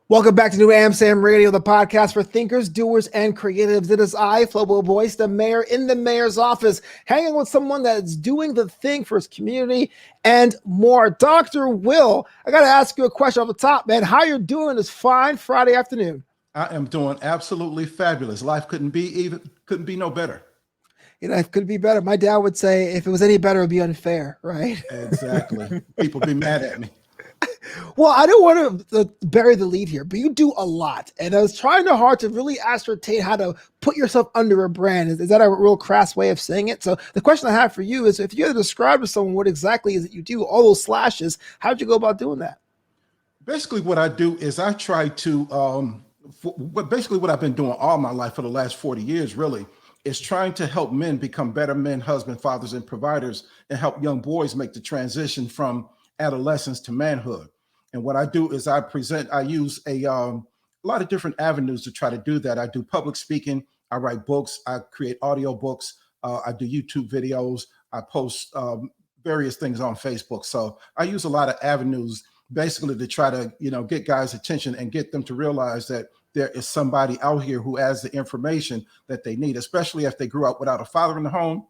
Welcome back to New Amsterdam Radio, the podcast for thinkers, doers, and creatives. It is I, Flobo Voice, the mayor in the mayor's office, hanging with someone that's doing the thing for his community and more. Dr. Will, I got to ask you a question off the top, man. How you're doing this fine Friday afternoon? I am doing absolutely fabulous. Life couldn't be no better. You know, it could be better. My dad would say if it was any better, it would be unfair, right? Exactly. People be mad at me. Well, I don't want to bury the lead here, but you do a lot. And I was trying hard to really ascertain how to put yourself under a brand. Is that a real crass way of saying it? So the question I have for you is, if you had to describe to someone what exactly is it you do, all those slashes, how'd you go about doing that? Basically, what I do is I try to, basically what I've been doing all my life for the last 40 years, really, is trying to help men become better men, husbands, fathers, and providers, and help young boys make the transition from adolescence to manhood. And what I do is I use a lot of different avenues to try to do that. I do public speaking, I write books, I create audio books, I do YouTube videos, I post various things on Facebook. So I use a lot of avenues basically to try to, get guys' attention and get them to realize that there is somebody out here who has the information that they need, especially if they grew up without a father in the home.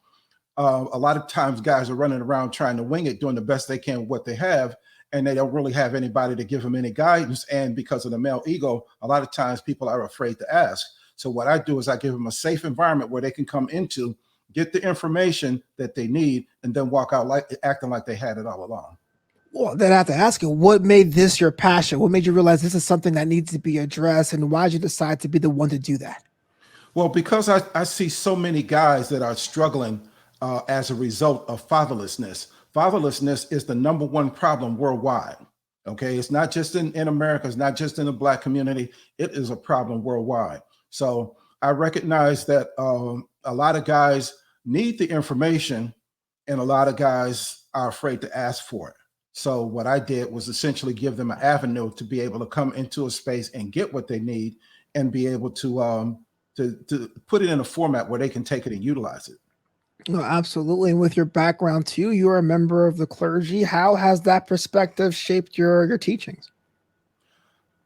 A lot of times guys are running around trying to wing it, doing the best they can with what they have, and they don't really have anybody to give them any guidance. And because of the male ego, a lot of times people are afraid to ask. So what I do is I give them a safe environment where they can come into, get the information that they need, and then walk out acting like they had it all along. Well, then I have to ask you, what made this your passion? What made you realize this is something that needs to be addressed? And why did you decide to be the one to do that? Well, because I see so many guys that are struggling as a result of fatherlessness. Fatherlessness is the number one problem worldwide. Okay, it's not just in America, it's not just in the Black community, it is a problem worldwide. So I recognize that a lot of guys need the information and a lot of guys are afraid to ask for it. So what I did was essentially give them an avenue to be able to come into a space and get what they need and be able to put it in a format where they can take it and utilize it. No, absolutely. And with your background too, you're a member of the clergy. How has that perspective shaped your teachings?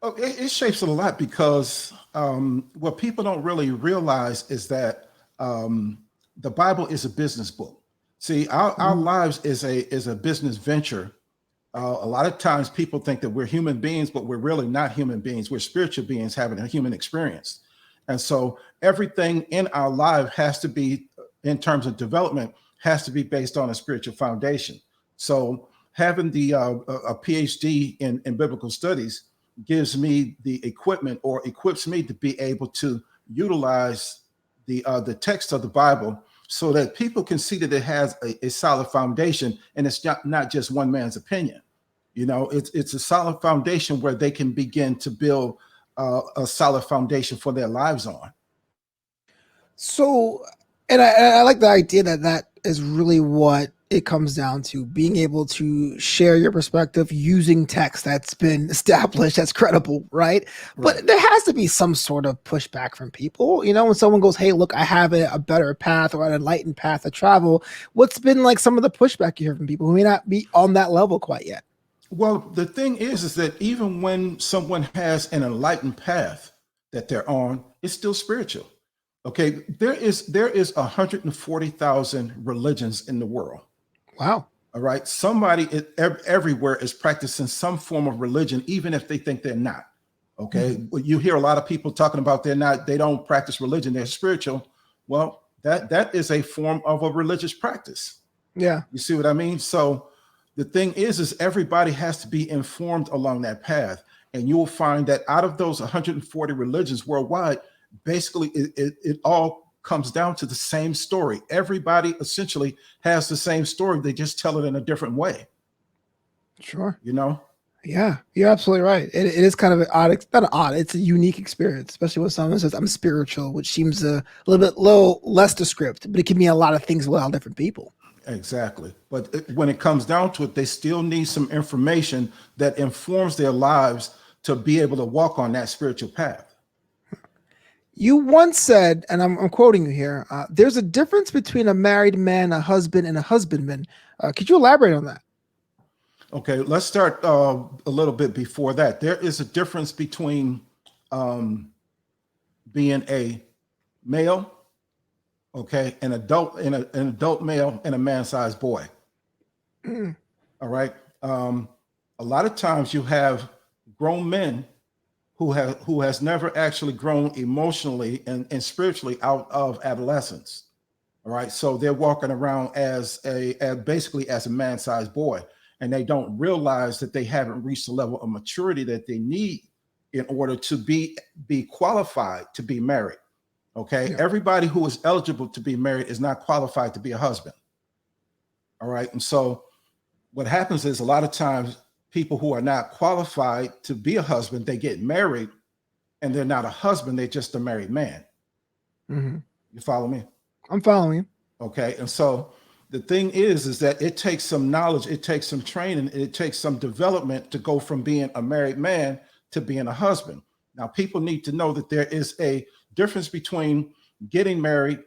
Oh, it shapes it a lot because what people don't really realize is that the Bible is a business book. See, our lives is a business venture. A lot of times people think that we're human beings, but we're really not human beings. We're spiritual beings having a human experience. And so everything in our life has to be, in terms of development, has to be based on a spiritual foundation. So having a PhD in biblical studies gives me the equipment or equips me to be able to utilize the text of the Bible so that people can see that it has a solid foundation and it's not just one man's opinion. It's a solid foundation where they can begin to build a solid foundation for their lives on. So, and I like the idea that is really what it comes down to, being able to share your perspective using text that's been established, that's credible, right? But there has to be some sort of pushback from people. When someone goes, hey, look, I have a better path or an enlightened path to travel. What's been like some of the pushback you hear from people who may not be on that level quite yet? Well, the thing is that even when someone has an enlightened path that they're on, it's still spiritual. Okay, there is 140,000 religions in the world. Wow. All right. Somebody everywhere is practicing some form of religion, even if they think they're not. Okay. Mm-hmm. You hear a lot of people talking about they don't practice religion, they're spiritual. Well, that is a form of a religious practice. Yeah. You see what I mean? So the thing is everybody has to be informed along that path. And you will find that out of those 140 religions worldwide, basically it all comes down to the same story. Everybody essentially has the same story. They just tell it in a different way. Sure. Yeah, you're absolutely right. It is kind of an odd, it's not odd, it's a unique experience, especially when someone says I'm spiritual, which seems a little less descriptive, but it can mean a lot of things with all different people. Exactly. But when it comes down to it, they still need some information that informs their lives to be able to walk on that spiritual path. You once said, and I'm quoting you here, there's a difference between a married man, a husband, and a husbandman. Could you elaborate on that? Okay, let's start a little bit before that. There is a difference between um, being a male, okay, an adult male and a man-sized boy. Mm, All right. Um, a lot of times you have grown men who has never actually grown emotionally and spiritually out of adolescence. All right. So they're walking around as basically as a man-sized boy, and they don't realize that they haven't reached the level of maturity that they need in order to be qualified to be married. Okay. yeah. Everybody who is eligible to be married is not qualified to be a husband. All right. And so what happens is a lot of times people who are not qualified to be a husband, they get married and they're not a husband, they're just a married man. Hmm. You follow me? I'm following you. Okay. And so the thing is that it takes some knowledge, it takes some training, it takes some development to go from being a married man to being a husband. Now, people need to know that there is a difference between getting married,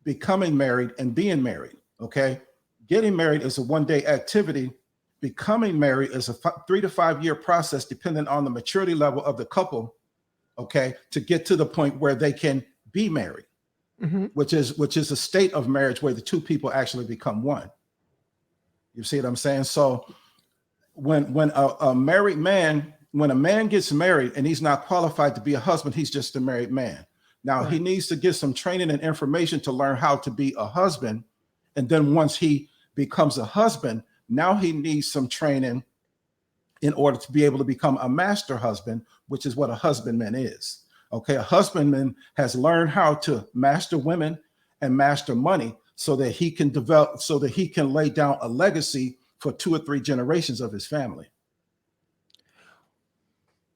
becoming married, and being married. Okay. Getting married is a one-day activity. Becoming married is a 3 to 5 year process, depending on the maturity level of the couple. Okay. To get to the point where they can be married, Hmm. which is a state of marriage where the two people actually become one. You see what I'm saying? So when a married man, when a man gets married and he's not qualified to be a husband, he's just a married man. Now he Right. needs to get some training and information to learn how to be a husband. And then once he becomes a husband, now he needs some training in order to be able to become a master husband, which is what a husbandman is. Okay, a husbandman has learned how to master women and master money so that he can develop, so that he can lay down a legacy for 2 or 3 generations of his family.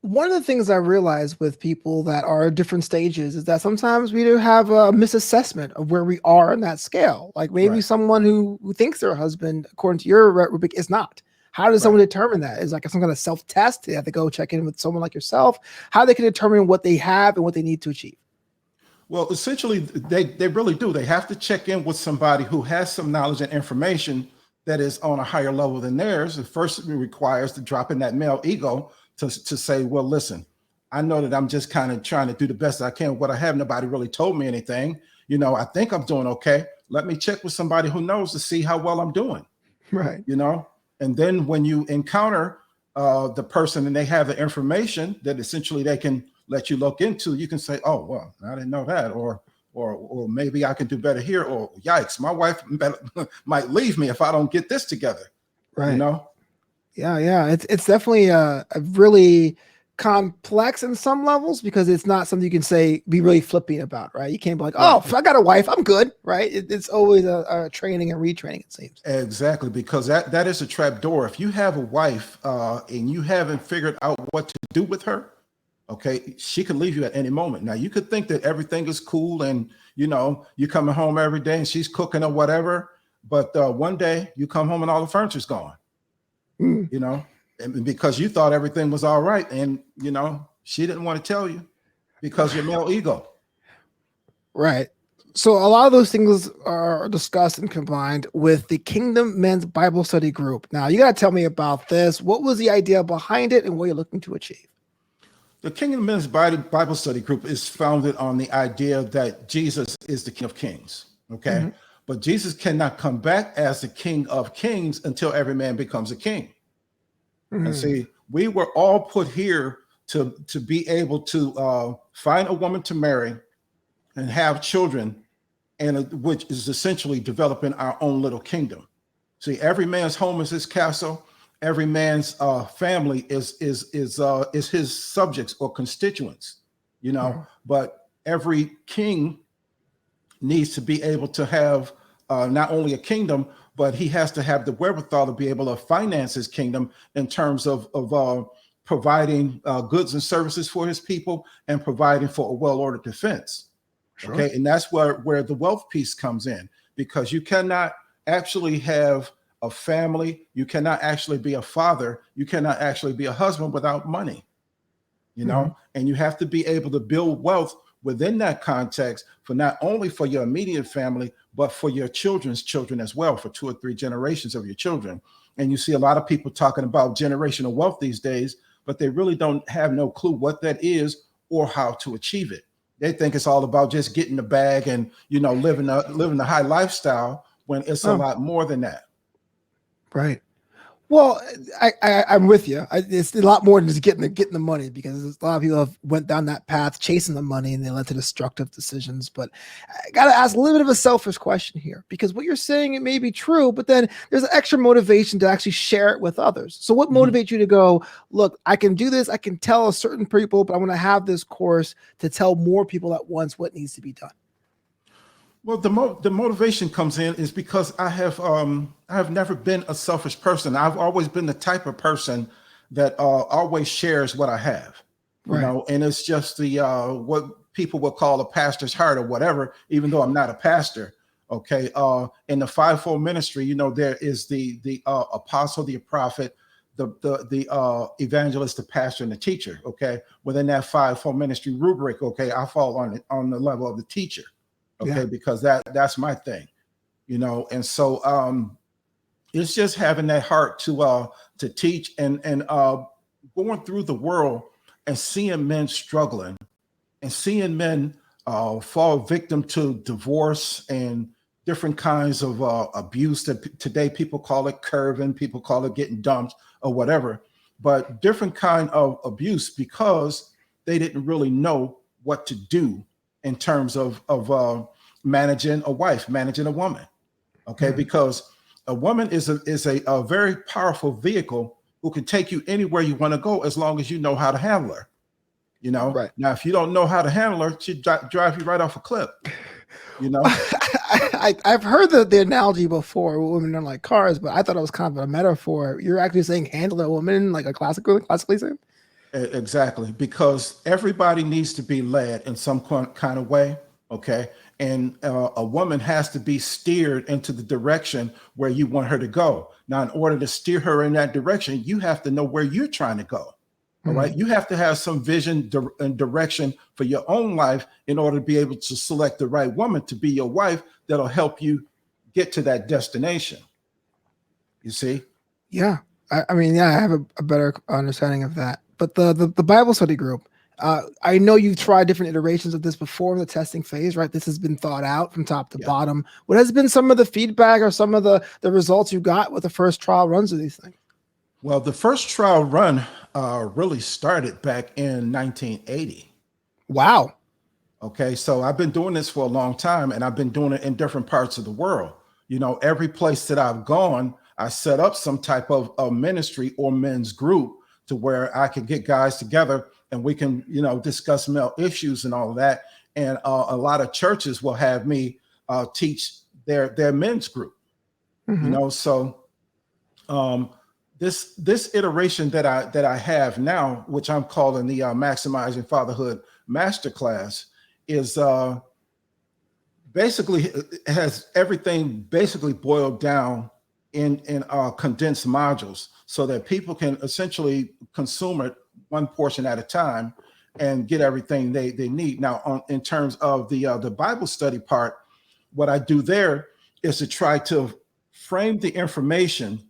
One of the things I realize with people that are at different stages is that sometimes we do have a misassessment of where we are in that scale. Like maybe Right, someone who thinks they're a husband, according to your rubric, is not. How does right. someone determine that? Is like some kind of self test? They have to go check in with someone like yourself. How they can determine what they have and what they need to achieve. Well, essentially, they really do. They have to check in with somebody who has some knowledge and information that is on a higher level than theirs. It first requires to drop in that male ego to say, well, listen, I know that I'm just kind of trying to do the best I can with what I have. Nobody really told me anything. I think I'm doing okay. Let me check with somebody who knows to see how well I'm doing. Right. you know and then when you encounter the person and they have the information that essentially they can let you look into, you can say, oh well, I didn't know that, or maybe I can do better here, or yikes, my wife might leave me if I don't get this together you Right. know Yeah, yeah. It's definitely a really complex in some levels because it's not something you can say be really flippy about, right? You can't be like, oh, Right. if I got a wife, I'm good, right? It's always a training and retraining, it seems. Exactly, because that is a trap door. If you have a wife and you haven't figured out what to do with her, okay, she could leave you at any moment. Now you could think that everything is cool and you coming home every day and she's cooking or whatever, but one day you come home and all the furniture's gone. Mm, you know, and because you thought everything was all right, and she didn't want to tell you because your male ego. right. So a lot of those things are discussed and combined with the Kingdom Men's Bible Study Group. Now you got to tell me about this. What was the idea behind it and what you're looking to achieve? The Kingdom Men's Bible Study Group is founded on the idea that Jesus is the King of Kings. Okay. Hmm. But Jesus cannot come back as the King of Kings until every man becomes a king. And Hmm. see, we were all put here to be able to find a woman to marry and have children, and which is essentially developing our own little kingdom. See, every man's home is his castle. Every man's family is his subjects or constituents. But every king needs to be able to have not only a kingdom, but he has to have the wherewithal to be able to finance his kingdom in terms of providing goods and services for his people and providing for a well-ordered defense. Sure. Okay, and that's where the wealth piece comes in, because you cannot actually have a family, you cannot actually be a father, you cannot actually be a husband without money. Hmm. And you have to be able to build wealth within that context for not only for your immediate family, but for your children's children as well, for 2 or 3 generations of your children. And you see a lot of people talking about generational wealth these days, but they really don't have no clue what that is or how to achieve it. They think it's all about just getting the bag and, living the high lifestyle, when it's a Oh, lot more than that. right. Well, I'm with you. It's a lot more than just getting the money, because a lot of people have went down that path chasing the money and they led to destructive decisions. But I got to ask a little bit of a selfish question here, because what you're saying, it may be true, but then there's an extra motivation to actually share it with others. So what Mhm. motivates you to go, look, I can do this. I can tell a certain people, but I want to have this course to tell more people at once what needs to be done. Well, the motivation comes in is because I have never been a selfish person. I've always been the type of person that always shares what I have, Right. and it's just the what people would call a pastor's heart or whatever. Even though I'm not a pastor, okay. In the fivefold ministry, there is the apostle, the prophet, the evangelist, the pastor, and the teacher. Okay, within that fivefold ministry rubric, okay, I fall on the level of the teacher. Yeah. Okay, because that's my thing, and so it's just having that heart to teach, and going through the world and seeing men struggling, and seeing men fall victim to divorce and different kinds of abuse that today people call it curving, people call it getting dumped or whatever, but different kind of abuse because they didn't really know what to do in terms of managing a wife, managing a woman. Okay, Mhm. because a woman is a very powerful vehicle who can take you anywhere you want to go as long as you know how to handle her. Right. Now, if you don't know how to handle her, she drive you right off a cliff. You know, I've heard the analogy before. Women don't like cars, but I thought it was kind of a metaphor. You're actually saying handle a woman like a classically saying. Exactly, because everybody needs to be led in some kind of way. Okay, and a woman has to be steered into the direction where you want her to go. Now, in order to steer her in that direction, you have to know where you're trying to go. All Mhm. right. You have to have some vision and direction for your own life in order to be able to select the right woman to be your wife that'll help you get to that destination. You see? Yeah, I mean, yeah, I have a better understanding of that. But the Bible study group, I know you've tried different iterations of this before in the testing phase, right? This has been thought out from top to Yeah. bottom. What has been some of the feedback or some of the results you got with the first trial runs of these things? Well, the first trial run really started back in 1980. Wow. Okay, so I've been doing this for a long time, and I've been doing it in different parts of the world. Every place that I've gone, I set up some type of a ministry or men's group to where I could get guys together and we can, discuss male issues and all of that. And a lot of churches will have me teach their men's group. Hmm. So um, this iteration that I have now, which I'm calling the Maximizing Fatherhood Masterclass, is basically has everything basically boiled down in condensed modules so that people can essentially consume it one portion at a time and get everything they need. Now, in terms of the Bible study part, what I do there is to try to frame the information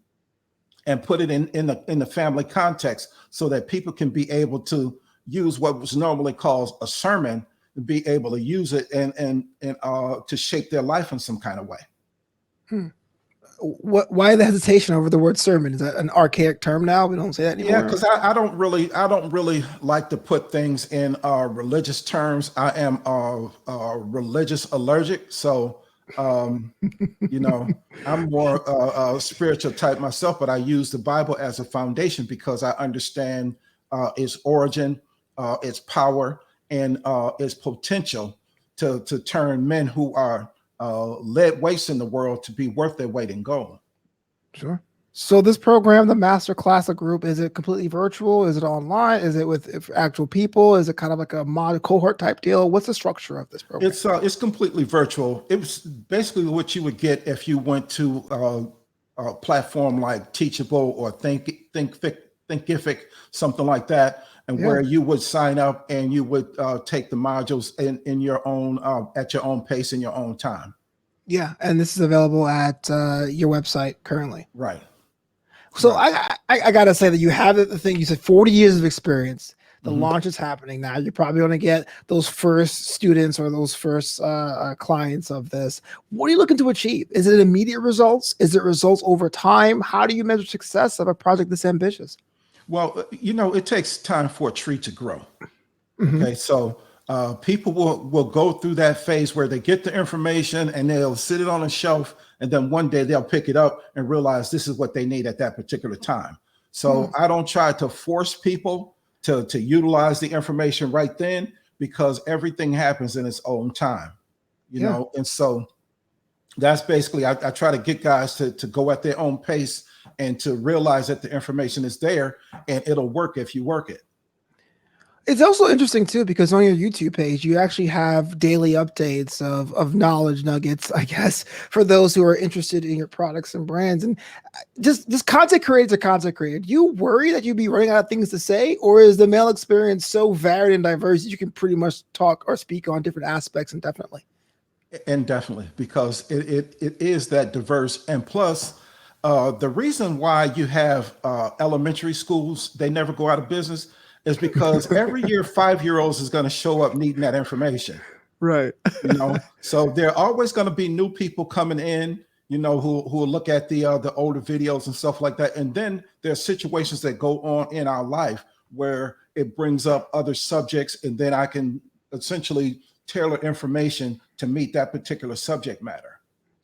and put it in the family context so that people can be able to use what was normally called a sermon, and be able to use it and to shape their life in some kind of way. Hmm. What? Why the hesitation over the word sermon? Is that an archaic term now? We don't say that Yeah, anymore. because I don't really like to put things in religious terms. I am religious allergic, so um, you know I'm more spiritual type myself, but I use the Bible as a foundation because I understand its origin, its power, and its potential to turn men who are lead weights in the world to be worth their weight in gold. Sure. So this program, the Master Classic Group, is it completely virtual? Is it online? Is it with actual people? Is it kind of like a mod cohort type deal? What's the structure of this program? It's completely virtual. It was basically what you would get if you went to a platform like Teachable or Thinkific, something like that, and Yeah. where you would sign up and you would take the modules in your own at your own pace in your own time. Yeah. And this is available at your website currently. Right. So Right. I gotta say that you have the thing you said, 40 years of experience. The Mhm. launch is happening now. You're probably going to get those first students or those first clients of this. What are you looking to achieve? Is it immediate results? Is it results over time? How do you measure success of a project this ambitious? Well, it takes time for a tree to grow. Hmm. Okay, so people will go through that phase where they get the information and they'll sit it on a shelf, and then one day they'll pick it up and realize this is what they need at that particular time. Hmm. So I don't try to force people to utilize the information right then, because everything happens in its own time, Yeah. and so that's basically I try to get guys to go at their own pace and to realize that the information is there and it'll work if you work it. It's also interesting too because on your YouTube page you actually have daily updates of knowledge nuggets, I guess, for those who are interested in your products and brands. And just content creator to content creator. Do you worry that you'd be running out of things to say, or is the male experience so varied and diverse that you can pretty much talk or speak on different aspects indefinitely? And definitely, because it is that diverse. And plus, the reason why you have elementary schools, they never go out of business, is because every year 5-year-olds is going to show up needing that information. Right. So there are always going to be new people coming in, who will look at the older videos and stuff like that. And then there's situations that go on in our life where it brings up other subjects, and then I can essentially tailor information to meet that particular subject matter.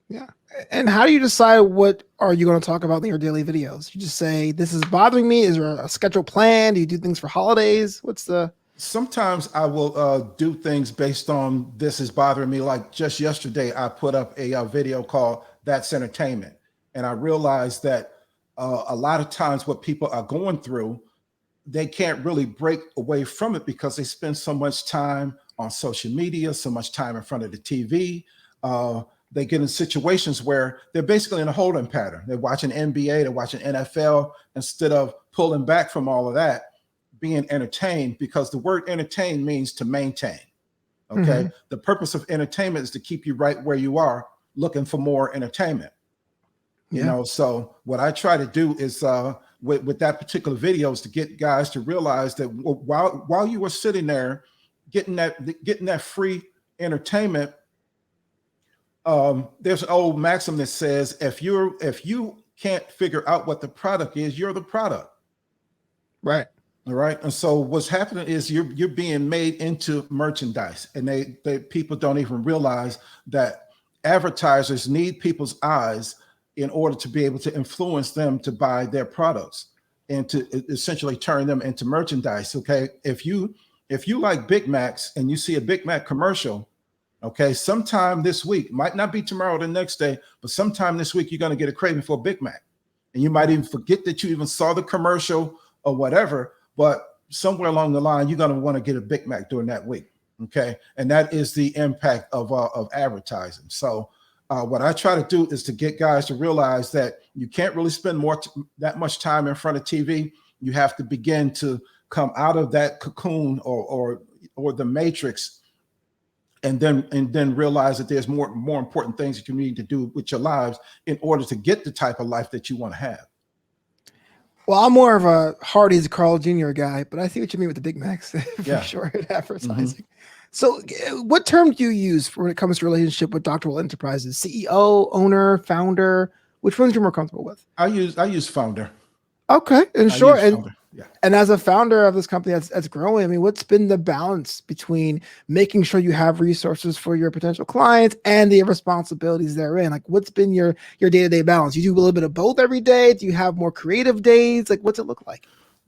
Yeah. And how do you decide what are you going to talk about in your daily videos? You just say, this is bothering me. Is there a schedule plan? Do you do things for holidays? What's the. Sometimes I will do things based on this is bothering me. Like just yesterday, I put up a video called That's Entertainment. And I realized that a lot of times what people are going through, they can't really break away from it because they spend so much time on social media, so much time in front of the TV. They get in situations where they're basically in a holding pattern. They're watching NBA, they're watching NFL, instead of pulling back from all of that, being entertained, because the word entertain means to maintain. Okay. Mhm. The purpose of entertainment is to keep you right where you are looking for more entertainment. Yeah. So what I try to do is with that particular video is to get guys to realize that while you were sitting there getting that free entertainment, there's an old maxim that says if you can't figure out what the product is, you're the product. Right. All right. And so what's happening is you're being made into merchandise, and they people don't even realize that advertisers need people's eyes in order to be able to influence them to buy their products and to essentially turn them into merchandise. Okay. If you like Big Macs and you see a Big Mac commercial, okay, sometime this week, might not be tomorrow or the next day, but sometime this week, you're going to get a craving for a Big Mac. And you might even forget that you even saw the commercial or whatever, but somewhere along the line, you're going to want to get a Big Mac during that week. Okay. And that is the impact of advertising. So what I try to do is to get guys to realize that you can't really spend that much time in front of TV. You have to begin to come out of that cocoon or the matrix, and then realize that there's more important things that you need to do with your lives in order to get the type of life that you want to have. Well, I'm more of a Hardee's Carl Jr. guy, but I see what you mean with the Big Macs for Yeah. sure in Hmm. advertising. So, what term do you use when it comes to relationship with Dr. Will Enterprises? CEO, owner, founder? Which ones you're more comfortable with? I use founder. Okay, and I sure. use And founder. Yeah. and as a founder of this company that's growing, I mean, what's been the balance between making sure you have resources for your potential clients and the responsibilities therein? Like, what's been your day-to-day balance? You do a little bit of both every day? Do you have more creative days? Like, what's it look like?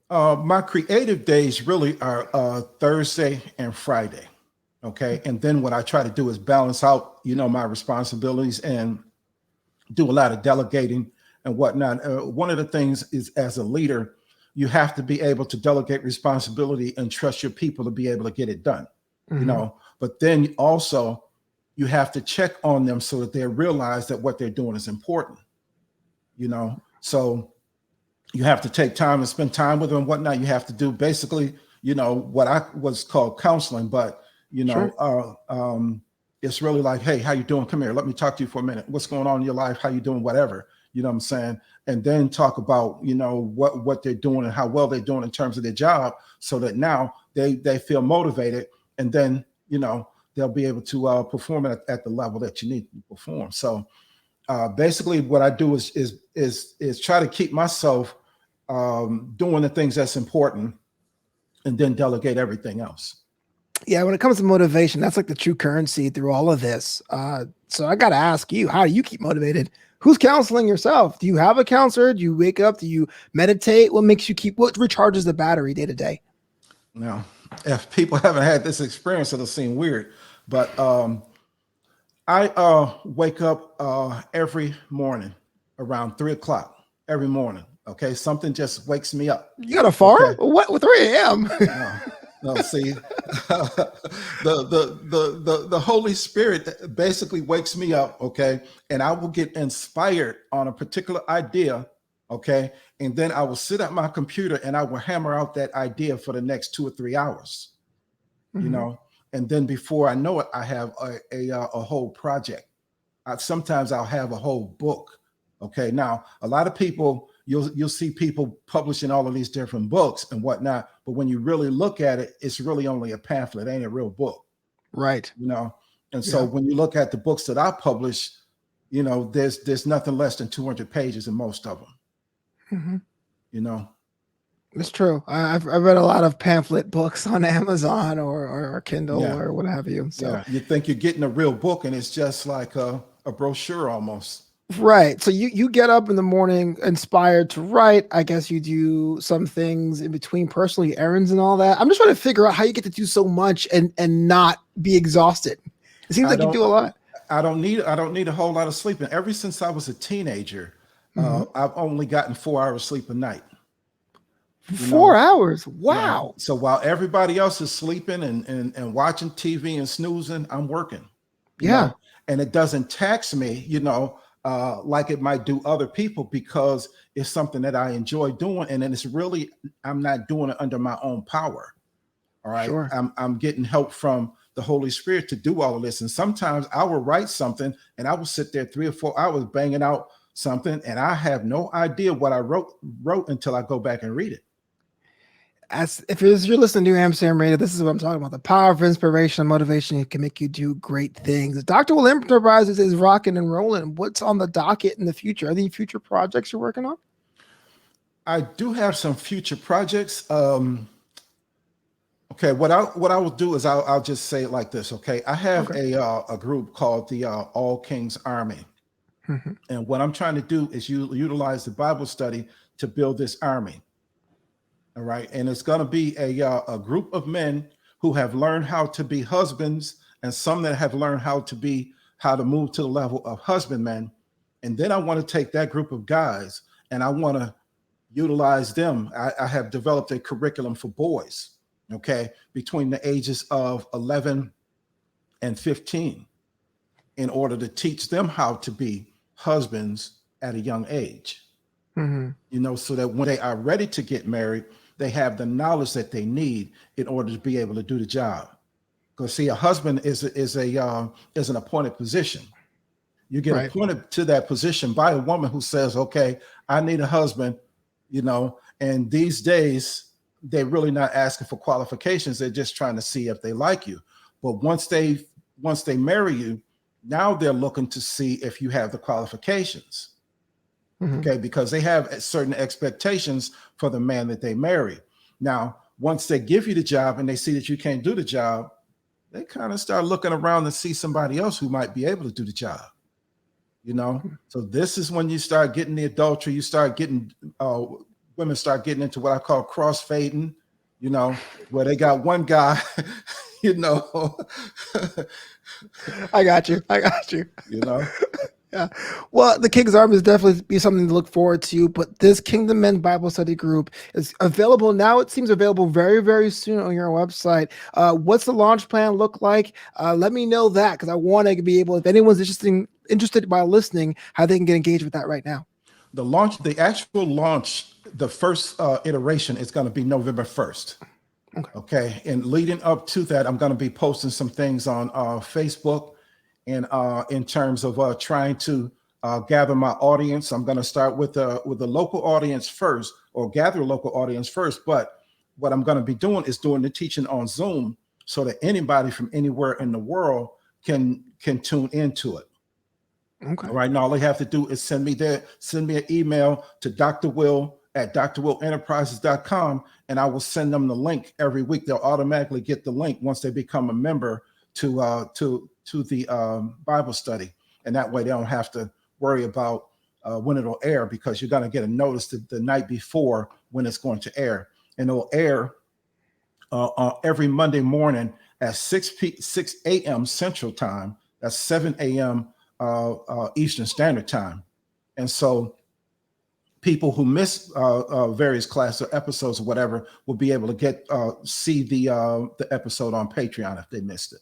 My creative days really are Thursday and Friday. Okay. And then what I try to do is balance out, my responsibilities and do a lot of delegating and whatnot. One of the things is, as a leader, you have to be able to delegate responsibility and trust your people to be able to get it done. Hmm. But then also you have to check on them so that they realize that what they're doing is important. So you have to take time and spend time with them and whatnot. You have to do basically, what I was called counseling, but Sure. it's really like, hey, how you doing? Come here, let me talk to you for a minute. What's going on in your life? How you doing? Whatever. you know what I'm saying? And then talk about, what they're doing and how well they're doing in terms of their job, so that now they feel motivated, and then, they'll be able to perform at the level that you need to perform. So basically what I do is try to keep myself doing the things that's important, and then delegate everything else. Yeah, when it comes to motivation, that's like the true currency through all of this. So I got to ask you, how do you keep motivated? Who's counseling yourself? Do you have a counselor? Do you wake up? Do you meditate? What recharges the battery day to day? Now, if people haven't had this experience, it'll seem weird, but I wake up every morning around 3 o'clock every morning. Okay, something just wakes me up. You got a farm? Okay, What? With 3 a.m. no, no. See, the Holy Spirit basically wakes me up. Okay, and I will get inspired on a particular idea. Okay, and then I will sit at my computer and I will hammer out that idea for the next 2 or 3 hours. You Mhm. know, and then before I know it, I have a whole project. Sometimes I'll have a whole book. Okay, now a lot of people, you'll see people publishing all of these different books and whatnot, but when you really look at it, it's really only a pamphlet, ain't a real book. Right. You know, and so Yeah. when you look at the books that I publish, there's nothing less than 200 pages in most of them. Mhm. You know, It's true. I've read a lot of pamphlet books on Amazon or Kindle yeah, or what have you. So yeah. You think you're getting a real book, and it's just like a brochure almost. right. So you get up in the morning inspired to write. I guess you do some things in between personally, errands and all that. I'm just trying to figure out how you get to do so much and not be exhausted. It seems I like you don't do a lot. I don't need a whole lot of sleep. And ever since I was a teenager, Mhm. I've only gotten 4 hours sleep a night. You 4 hours. yeah. Wow. So while everybody else is sleeping and watching TV and snoozing, I'm working. You Yeah. know, and it doesn't tax me, like it might do other people, because it's something that I enjoy doing, and then I'm not doing it under my own power. All right. Sure. I'm getting help from the Holy Spirit to do all of this. And sometimes I will write something and I will sit there 3 or 4 hours banging out something, and I have no idea what I wrote until I go back and read it. As if you're listening to Amsterdam Radio, this is what I'm talking about. The power of inspiration and motivation can make you do great things. Dr. Will Enterprises is rocking and rolling. What's on the docket in the future? Are there any future projects you're working on? I do have some future projects. Okay, what I will do is I'll just say it like this. Okay, I have Okay. a group called the All Kings Army, Mhm. and what I'm trying to do is utilize the Bible study to build this army. All right. And it's going to be a group of men who have learned how to be husbands, and some that have learned how to move to the level of husbandmen. And then I want to take that group of guys and I want to utilize them. I have developed a curriculum for boys, okay, between the ages of 11 and 15, in order to teach them how to be husbands at a young age, Mhm. so that when they are ready to get married, they have the knowledge that they need in order to be able to do the job. Because see, a husband is an appointed position. You get Right. appointed to that position by a woman who says, "Okay, I need a husband," And these days, they're really not asking for qualifications. They're just trying to see if they like you. But once they marry you, now they're looking to see if you have the qualifications. Mhm. Okay, because they have certain expectations for the man that they marry. Now, once they give you the job and they see that you can't do the job, they kind of start looking around to see somebody else who might be able to do the job. So this is when you start getting the adultery. You start getting women start getting into what I call crossfading. Where they got one guy, you know, I got you. I got you. you know. Yeah. Well, the King's Army is definitely be something to look forward to. But this Kingdom Men Bible Study Group is available now. It seems available very, very soon on your website. What's the launch plan look like? Let me know that, because I want to be able, if anyone's interested by listening, how they can get engaged with that right now. The actual launch, the first iteration is going to be November 1st. Okay. Okay. And leading up to that, I'm going to be posting some things on Facebook, and in terms of trying to gather my audience. I'm going to start with the local audience first, or gather a local audience first. But what I'm going to be doing is doing the teaching on Zoom, so that anybody from anywhere in the world can tune into it. Okay. All right. Now all they have to do is send me an email to dr.will at dr.willenterprises.com, and I will send them the link every week. They'll automatically get the link once they become a member to the Bible study, and that way they don't have to worry about when it'll air, because you're going to get a notice the night before when it's going to air, and it'll air every Monday morning at 6 a.m. Central Time. That's 7 a.m. Eastern Standard Time. And so people who miss various classes or episodes or whatever will be able to see the episode on Patreon if they missed it.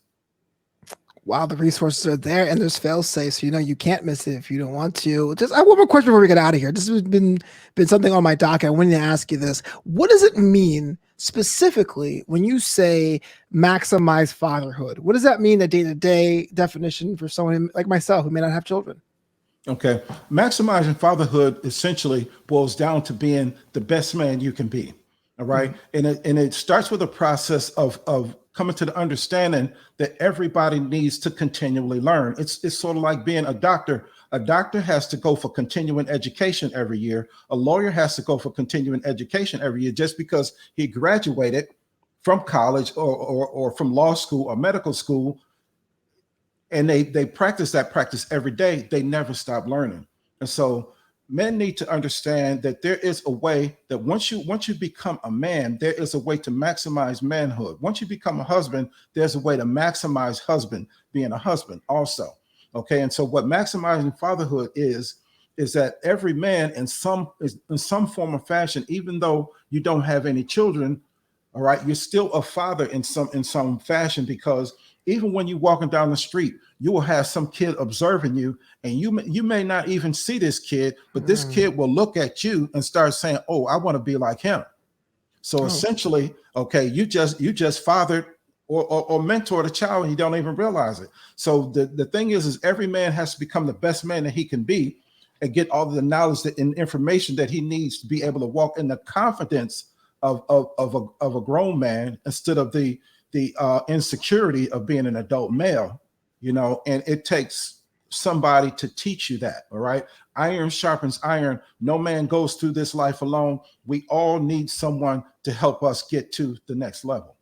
Wow, the resources are there, and there's fail safe, so you can't miss it if you don't want to. Just I have one more question before we get out of here. This has been something on my docket. I wanted to ask you this: what does it mean specifically when you say maximize fatherhood? What does that mean? The day-to-day definition for someone like myself who may not have children. Okay, maximizing fatherhood essentially boils down to being the best man you can be. All right, and it starts with a process of coming to the understanding that everybody needs to continually learn. It's sort of like being a doctor. A doctor has to go for continuing education every year. A lawyer has to go for continuing education every year. Just because he graduated from college or from law school or medical school, and they practice that practice every day, they never stop learning. And so men need to understand that there is a way that once you become a man, there is a way to maximize manhood. Once you become a husband, there's a way to maximize being a husband also. Okay. And so what maximizing fatherhood is that every man in some form or fashion, even though you don't have any children, all right, you're still a father in some fashion, because even when you're walking down the street, you will have some kid observing you, and you may not even see this kid, but this kid will look at you and start saying, "Oh, I want to be like him." So essentially, okay, you just fathered or mentored a child, and you don't even realize it. So the thing is every man has to become the best man that he can be, and get all the knowledge and information that he needs to be able to walk in the confidence of a grown man, instead of the insecurity of being an adult male, and it takes somebody to teach you that. All right. Iron sharpens iron. No man goes through this life alone. We all need someone to help us get to the next level.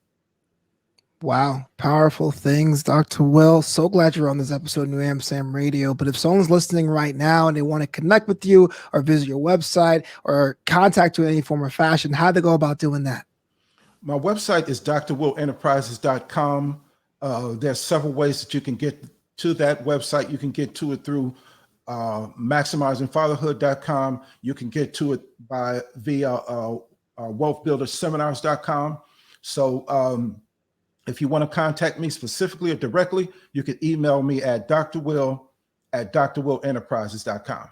Wow, powerful things, Dr. Will. So glad you're on this episode of New Amsterdam Radio. But if someone's listening right now and they want to connect with you or visit your website or contact you in any form or fashion, how do they go about doing that? My website is dr.willenterprises.com. There's several ways that you can get to that website. You can get to it through maximizingfatherhood.com. You can get to it via wealthbuilderseminars.com. So if you want to contact me specifically or directly, you can email me at dr.will@drwillenterprises.com.